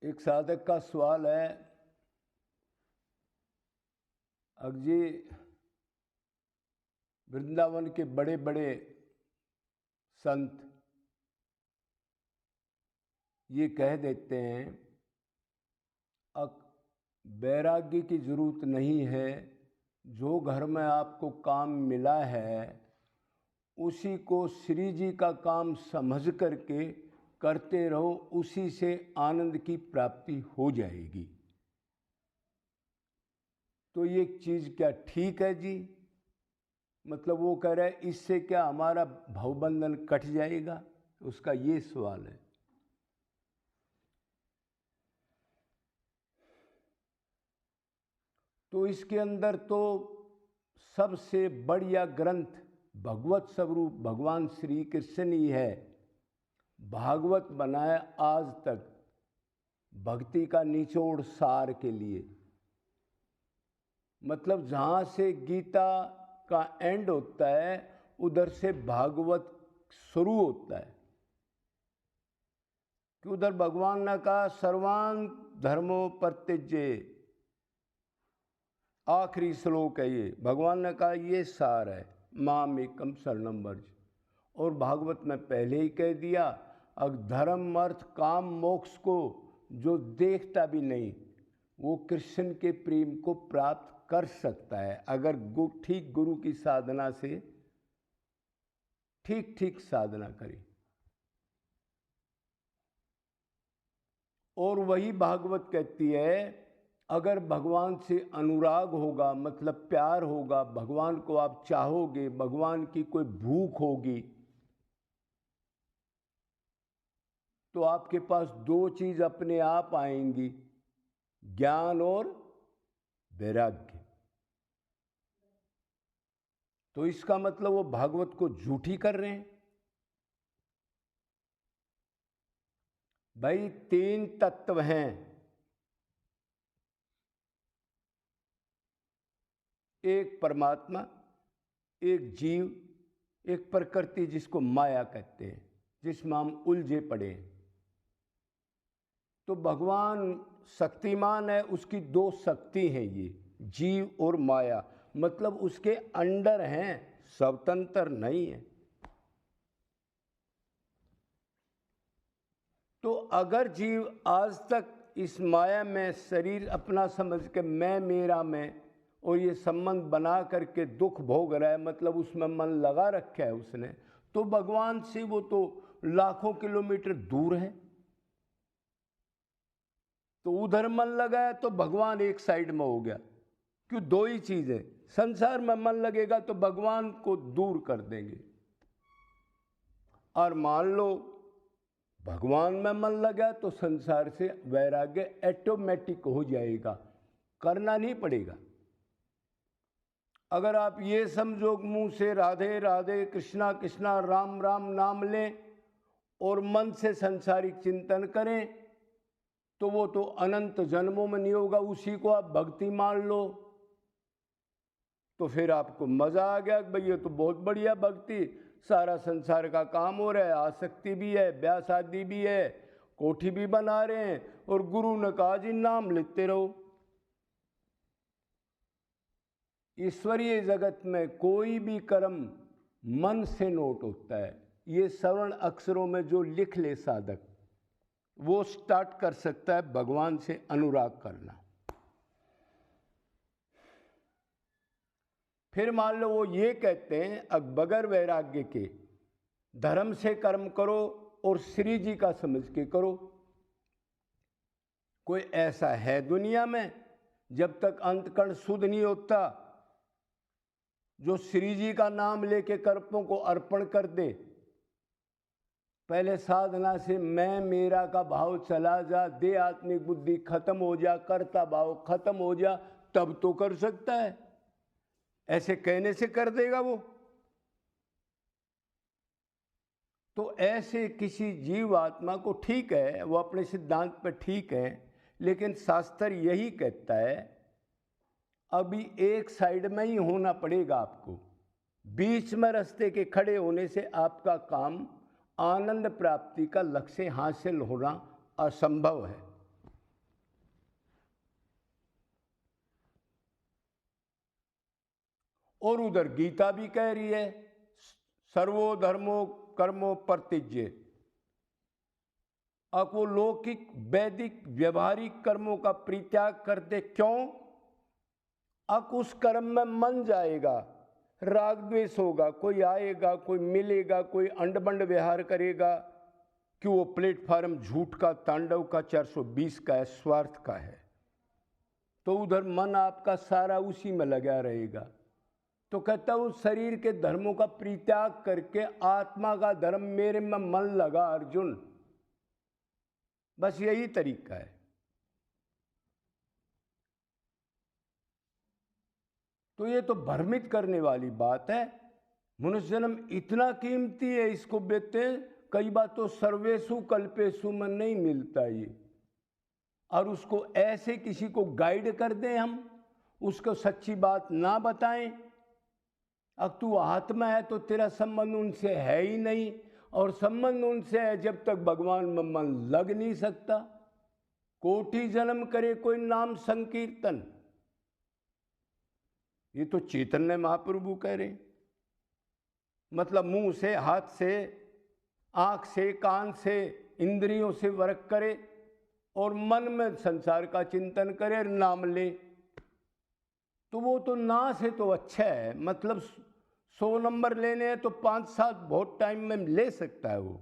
एक साधक का सवाल है, जी वृंदावन के बड़े बड़े संत ये कह देते हैं अब वैराग्य की जरूरत नहीं है, जो घर में आपको काम मिला है उसी को श्री जी का काम समझ करके करते रहो, उसी से आनंद की प्राप्ति हो जाएगी। तो ये चीज़ क्या ठीक है जी? मतलब वो कह रहा है इससे क्या हमारा भवबंधन कट जाएगा? उसका ये सवाल है। तो इसके अंदर तो सबसे बढ़िया ग्रंथ भगवत स्वरूप भगवान श्री कृष्ण ही है। भागवत बनाया आज तक भक्ति का निचोड़ सार के लिए। मतलब जहाँ से गीता का एंड होता है उधर से भागवत शुरू होता है, कि उधर भगवान ने कहा सर्वान धर्मों परित्यज्य, आखिरी श्लोक है ये। भगवान ने कहा ये सार है, माम एकम शरणम व्रज। और भागवत में पहले ही कह दिया, अगर धर्म अर्थ काम मोक्ष को जो देखता भी नहीं वो कृष्ण के प्रेम को प्राप्त कर सकता है, अगर ठीक गुरु की साधना से ठीक साधना करे। और वही भागवत कहती है अगर भगवान से अनुराग होगा, मतलब प्यार होगा, भगवान को आप चाहोगे, भगवान की कोई भूख होगी, तो आपके पास दो चीज अपने आप आएंगी, ज्ञान और वैराग्य। तो इसका मतलब वो भागवत को झूठी कर रहे हैं। भाई तीन तत्व हैं, एक परमात्मा, एक जीव, एक प्रकृति जिसको माया कहते हैं, जिसमें हम उलझे पड़े हैं। तो भगवान शक्तिमान है, उसकी दो शक्ति हैं ये जीव और माया, मतलब उसके अंडर हैं, स्वतंत्र नहीं है। तो अगर जीव आज तक इस माया में शरीर अपना समझ के मैं मेरा में और ये संबंध बना करके दुख भोग रहा है, मतलब उसमें मन लगा रखा है उसने, तो भगवान से वो तो लाखों किलोमीटर दूर है। तो उधर मन लगाया तो भगवान एक साइड में हो गया। क्यों? दो ही चीजें, संसार में मन लगेगा तो भगवान को दूर कर देंगे, और मान लो भगवान में मन लगा तो संसार से वैराग्य ऑटोमेटिक हो जाएगा, करना नहीं पड़ेगा। अगर आप ये समझो मुंह से राधे राधे कृष्णा कृष्णा राम राम नाम लें और मन से संसारिक चिंतन करें तो वो तो अनंत जन्मों में नहीं होगा, उसी को आप भक्ति मान लो। तो फिर आपको मजा आ गया, भाई ये तो बहुत बढ़िया भक्ति, सारा संसार का काम हो रहा है, आसक्ति भी है, ब्याह शादी भी है, कोठी भी बना रहे हैं, और गुरु ने कहा जी नाम लेते रहो। ईश्वरीय जगत में कोई भी कर्म मन से नोट होता है। ये श्रवण अक्षरों में जो लिख ले साधक, वो स्टार्ट कर सकता है भगवान से अनुराग करना। फिर मान लो वो ये कहते हैं अब बगैर वैराग्य के धर्म से कर्म करो और श्री जी का समझ के करो। कोई ऐसा है दुनिया में जब तक अंतकरण शुद्ध नहीं होता जो श्री जी का नाम लेके कर्पों को अर्पण कर दे? पहले साधना से मैं मेरा का भाव चला जा, दे आत्मिक बुद्धि खत्म हो जा, कर्ता भाव खत्म हो जा, तब तो कर सकता है। ऐसे कहने से कर देगा वो? तो ऐसे किसी जीव आत्मा को, ठीक है वो अपने सिद्धांत पर ठीक है, लेकिन शास्त्र यही कहता है अभी एक साइड में ही होना पड़ेगा आपको। बीच में रास्ते के खड़े होने से आपका काम आनंद प्राप्ति का लक्ष्य हासिल होना असंभव है। और उधर गीता भी कह रही है सर्वो धर्मो कर्मो परित्यज्य। अब वो लौकिक वैदिक व्यवहारिक कर्मों का परित्याग कर दे, क्यों? अब उस कर्म में मन जाएगा, राग द्वेष होगा, कोई आएगा, कोई मिलेगा, कोई अंडबंड व्यवहार करेगा कि वो प्लेटफार्म झूठ का, तांडव का, 420 का है, स्वार्थ का है, तो उधर मन आपका सारा उसी में लगा रहेगा। तो कहता हूँ शरीर के धर्मों का परित्याग करके आत्मा का धर्म मेरे में मन लगा अर्जुन, बस यही तरीका है। तो ये तो भ्रमित करने वाली बात है। मनुष्य जन्म इतना कीमती है, इसको बेचते कई बार तो सर्वेशु कल्पेशु में नहीं मिलता ये, और उसको ऐसे किसी को गाइड कर दें हम, उसको सच्ची बात ना बताएं। अब तू आत्मा है तो तेरा संबंध उनसे है ही नहीं, और संबंध उनसे है जब तक भगवान में मन लग नहीं सकता। कोटि जन्म करे कोई नाम संकीर्तन, ये तो चैतन्य महाप्रभु कह रहे। मतलब मुंह से, हाथ से, आंख से, कान से, इंद्रियों से वर्क करे और मन में संसार का चिंतन करे, नाम ले, तो वो तो ना से तो अच्छा है। मतलब 100 नंबर लेने हैं तो 5-7 बहुत टाइम में ले सकता है वो,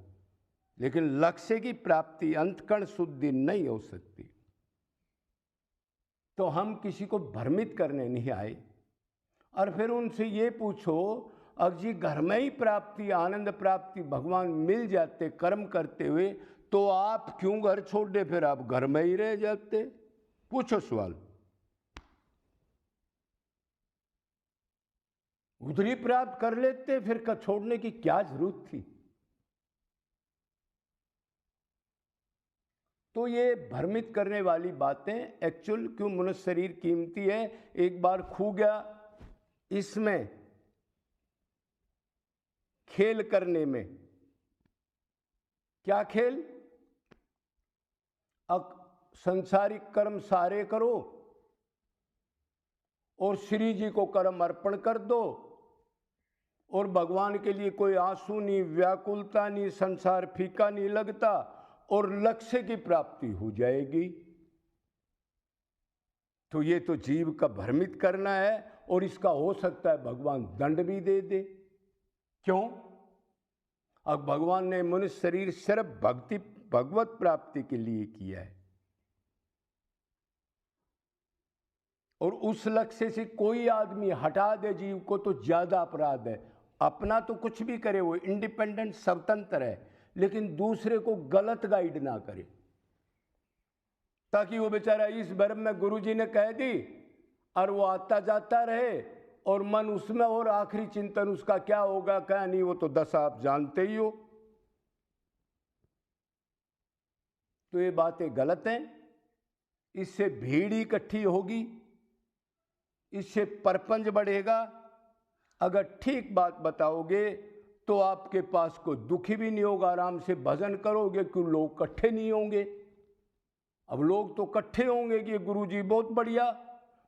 लेकिन लक्ष्य की प्राप्ति अंतकण शुद्धि नहीं हो सकती। तो हम किसी को भ्रमित करने नहीं आए। और फिर उनसे ये पूछो, अब जी घर में ही प्राप्ति, आनंद प्राप्ति भगवान मिल जाते कर्म करते हुए, तो आप क्यों घर छोड़ दे, फिर आप घर में ही रह जाते? पूछो सवाल। उधर ही प्राप्त कर लेते, फिर छोड़ने की क्या जरूरत थी? तो ये भ्रमित करने वाली बातें एक्चुअल क्यों मनुष्य शरीर कीमती है, एक बार खो गया इसमें खेल करने में। क्या खेल? अब संसारिक कर्म सारे करो और श्री जी को कर्म अर्पण कर दो, और भगवान के लिए कोई आंसू नहीं, व्याकुलता नहीं, संसार फीका नहीं लगता, और लक्ष्य की प्राप्ति हो जाएगी। तो ये तो जीव का भ्रमित करना है, और इसका हो सकता है भगवान दंड भी दे दे। क्यों? अब भगवान ने मनुष्य शरीर सिर्फ भगवत प्राप्ति के लिए किया है, और उस लक्ष्य से कोई आदमी हटा दे जीव को तो ज्यादा अपराध है। अपना तो कुछ भी करे, वो इंडिपेंडेंट स्वतंत्र है, लेकिन दूसरे को गलत गाइड ना करे, ताकि वो बेचारा इस भ्रम में गुरुजी ने कह दी और वो आता जाता रहे, और मन उसमें, और आखिरी चिंतन उसका क्या होगा क्या नहीं, वो तो 10 आप जानते ही हो। तो ये बातें गलत हैं, इससे भीड़ इकट्ठी होगी, इससे परपंच बढ़ेगा। अगर ठीक बात बताओगे तो आपके पास कोई दुखी भी नहीं होगा, आराम से भजन करोगे, क्यों लोग इकट्ठे नहीं होंगे। अब लोग तो इकट्ठे होंगे कि गुरुजी बहुत बढ़िया,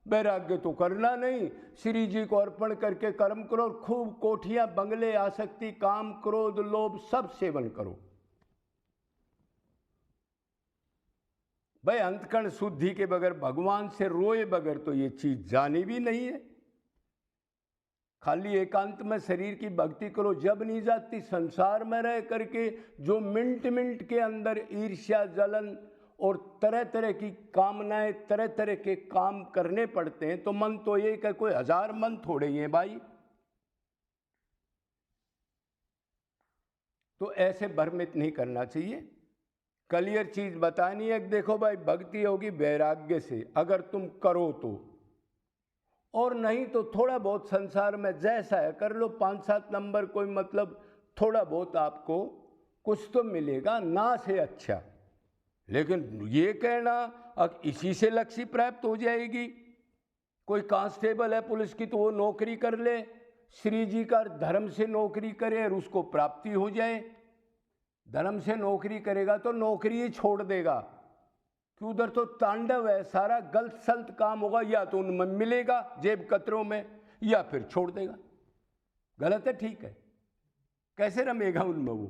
वैराग्य तो करना नहीं, श्री जी को अर्पण करके कर्म करो, खूब कोठियां, बंगले, आसक्ति, काम, क्रोध, लोभ सब सेवन करो। भाई अंतकण शुद्धि के बगैर, भगवान से रोए बगैर तो ये चीज जानी भी नहीं है। खाली एकांत में शरीर की भक्ति करो जब नहीं जाती, संसार में रह करके जो मिनट मिनट के अंदर ईर्ष्या, जलन और तरह तरह की कामनाएं, तरह तरह के काम करने पड़ते हैं, तो मन तो एक है, कोई 1000 मन थोड़े ही हैं भाई। तो ऐसे भ्रमित नहीं करना चाहिए। क्लियर चीज बतानी है, देखो भाई भक्ति होगी वैराग्य से, अगर तुम करो तो, और नहीं तो थोड़ा बहुत संसार में जैसा है कर लो, 5-7 नंबर, कोई मतलब थोड़ा बहुत आपको कुछ तो मिलेगा, ना से अच्छा। लेकिन ये कहना अब इसी से लक्ष्य प्राप्त हो जाएगी, कोई कांस्टेबल है पुलिस की तो वो नौकरी कर ले, श्री जी का धर्म से नौकरी करे और उसको प्राप्ति हो जाए। धर्म से नौकरी करेगा तो नौकरी ही छोड़ देगा, कि उधर तो तांडव है, सारा गलत सलत काम होगा, या तो उनमें मिलेगा जेब कतरों में, या फिर छोड़ देगा। गलत है, ठीक है, कैसे रमेगा उनमें वो?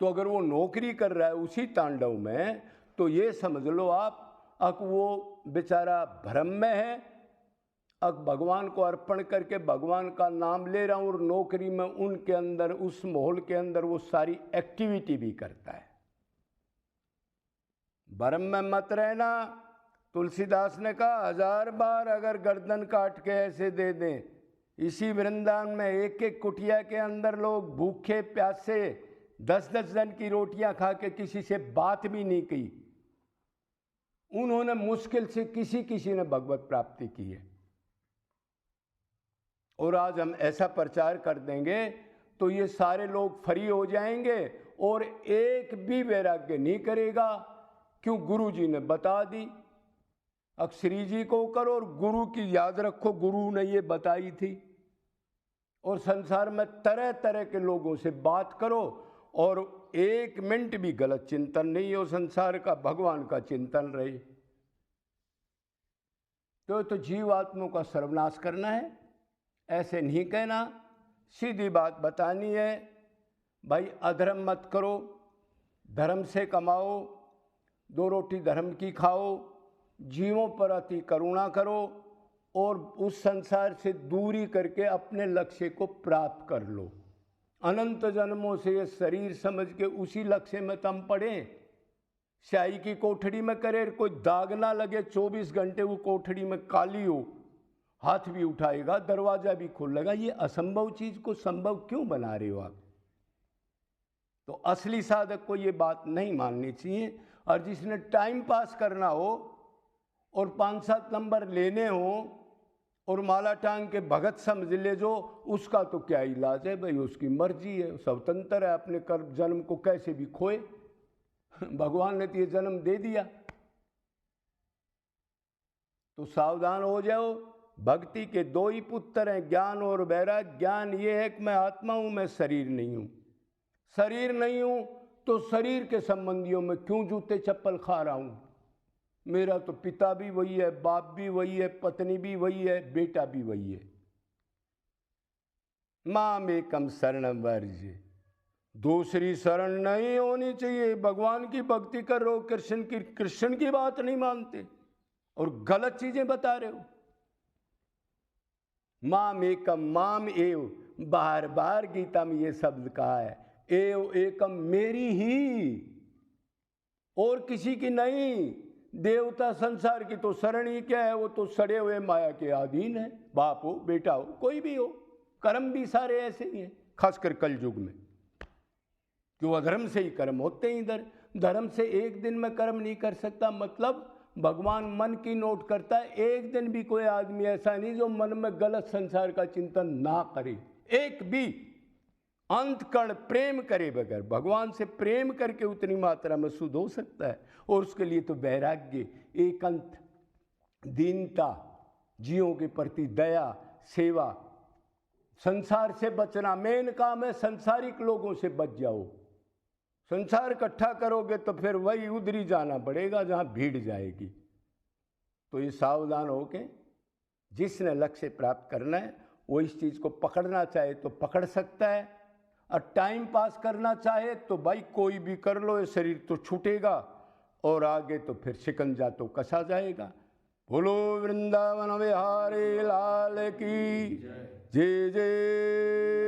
तो अगर वो नौकरी कर रहा है उसी तांडव में, तो ये समझ लो आप अक वो बेचारा भ्रम में है, अक भगवान को अर्पण करके भगवान का नाम ले रहा हूँ और नौकरी में उनके अंदर उस माहौल के अंदर वो सारी एक्टिविटी भी करता है। भ्रम में मत रहना। तुलसीदास ने कहा 1000 बार अगर गर्दन काट के ऐसे दे दें, इसी वृंदावन में एक एक कुटिया के अंदर लोग भूखे प्यासे 10-10 जन की रोटियां खा के किसी से बात भी नहीं की, उन्होंने मुश्किल से किसी ने भगवत प्राप्ति की है। और आज हम ऐसा प्रचार कर देंगे तो ये सारे लोग फ्री हो जाएंगे और एक भी वैराग्य नहीं करेगा। क्यों? गुरु जी ने बता दी। अब श्री जी को करो और गुरु की याद रखो, गुरु ने ये बताई थी। और संसार में तरह तरह के लोगों से बात करो और 1 मिनट भी गलत चिंतन नहीं हो संसार का, भगवान का चिंतन रहे। तो जीवात्मों का सर्वनाश करना है, ऐसे नहीं कहना। सीधी बात बतानी है, भाई अधर्म मत करो, धर्म से कमाओ, 2 रोटी धर्म की खाओ, जीवों पर अति करुणा करो और उस संसार से दूरी करके अपने लक्ष्य को प्राप्त कर लो। अनंत जन्मों से ये शरीर समझ के उसी लक्ष्य में तुम पड़े। स्याही की कोठड़ी में करे, कोई दाग ना लगे, 24 घंटे वो कोठड़ी में काली हो, हाथ भी उठाएगा, दरवाजा भी खोलेगा। ये असंभव चीज को संभव क्यों बना रहे हो आप? तो असली साधक को ये बात नहीं माननी चाहिए। और जिसने टाइम पास करना हो और 5-7 नंबर लेने हो और माला टांग के भगत समझ ले जो, उसका तो क्या इलाज है भाई, उसकी मर्जी है, स्वतंत्र है, अपने कर्म जन्म को कैसे भी खोए। भगवान ने तो ये जन्म दे दिया। तो सावधान हो जाओ। भक्ति के 2 ही पुत्र हैं, ज्ञान और वैराग्य। ज्ञान ये है कि मैं आत्मा हूं, मैं शरीर नहीं हूं। शरीर नहीं हूं तो शरीर के संबंधियों में क्यों जूते चप्पल खा रहा हूं? मेरा तो पिता भी वही है, बाप भी वही है, पत्नी भी वही है, बेटा भी वही है। माम एकम शरणम वर्ज, दूसरी शरण नहीं होनी चाहिए। भगवान की भक्ति कर रहे हो, कृष्ण की बात नहीं मानते और गलत चीजें बता रहे हो। माम एकम, माम एव, बार बार गीता में ये शब्द कहा है, एव एकम, मेरी ही, और किसी की नहीं। देवता संसार की तो शरण ही क्या है, वो तो सड़े हुए माया के अधीन है। बाप हो, बेटा हो, कोई भी हो, कर्म भी सारे ऐसे ही हैं, खासकर कल युग में, कि वो अधर्म से ही कर्म होते हैं। इधर धर्म से एक दिन में कर्म नहीं कर सकता, मतलब भगवान मन की नोट करता है। एक दिन भी कोई आदमी ऐसा नहीं जो मन में गलत संसार का चिंतन ना करे, एक भी अंतकण प्रेम करे बगैर। भगवान से प्रेम करके उतनी मात्रा में शुद्ध हो सकता है। और उसके लिए तो वैराग्य, एकांत, दीनता, जीवों के प्रति दया, सेवा, संसार से बचना मेन काम है। संसारिक लोगों से बच जाओ। संसार इकट्ठा करोगे तो फिर वही उधरी जाना पड़ेगा जहां भीड़ जाएगी। तो ये सावधान हो के, जिसने लक्ष्य प्राप्त करना है वो इस चीज को पकड़ना चाहे तो पकड़ सकता है, और टाइम पास करना चाहे तो भाई कोई भी कर लो, ये शरीर तो छूटेगा और आगे तो फिर शिकंजा तो कसा जाएगा। बोलो वृंदावन विहारी लाल की जय जय।